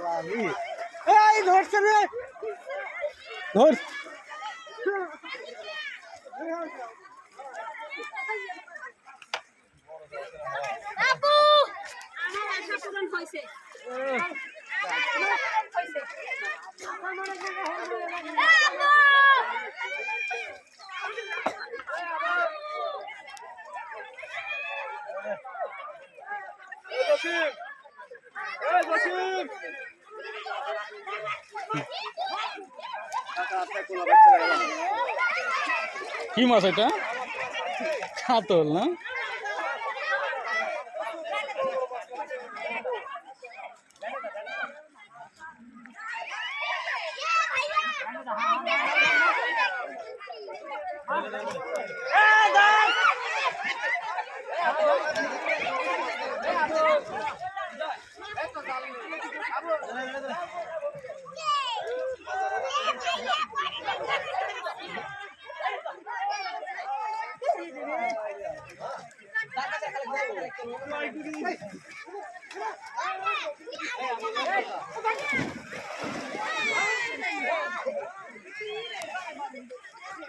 এই ধরছে রে ধর আপু আমার আশা পূরণ হইছে কি মাছ এটা? কাতল না?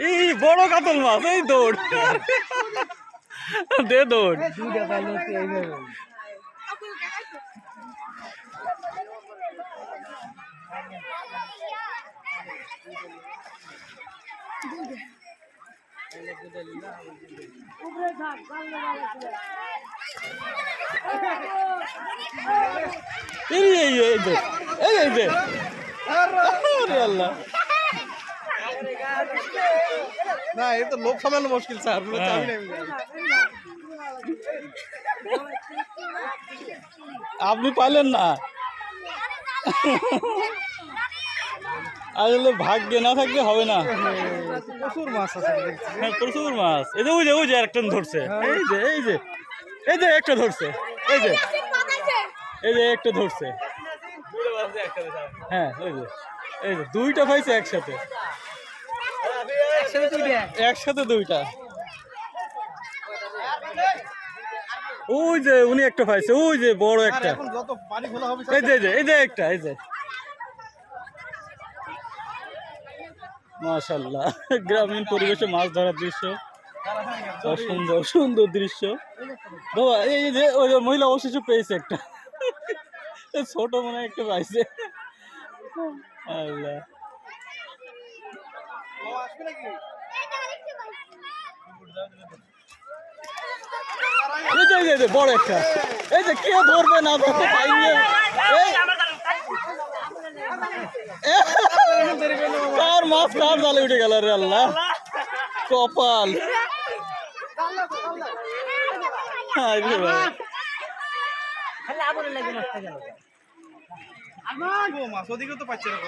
এই বড় কাতল মাছ, এই দৌড় দে দৌড়। না এ তো লোক সামলানো মুশকিল স্যার আপনি পাইলেন না? আসলে ভাগ্যে না থাকলে হবে না। প্রচুর মাছ আছে হ্যাঁ প্রচুর মাছ। এই যে ওই যে ওই যে একটা ধরছে, এই যে এই যে এই যে একটা ধরছে, এই যে এই যে একটা ধরছে। হ্যাঁ এই যে দুইটা পাইছে একসাথে, একসাথে দুইটা। ওই যে উনি একটা পাইছে, ওই যে বড় একটা। যত পানি খোলা হবে এই যে এই যে একটা, এই যে মাশাআল্লাহ গ্রামীণ পরিবেশে মাছ ধরার দৃশ্য, সুন্দর সুন্দর দৃশ্য। বাবা এই যে ওই মহিলা অবশেষে পেয়েছে একটা, ছোট মনে একটা পাইছে। আল্লাহ এই যে বড় একটা, এই যে কে ধরবে না ধরতে পাইনি। কার মাছ কার জালে উঠে গেল রে আল্লাহ, কপাল। মাছ ওদিকে তো পাচ্ছে না।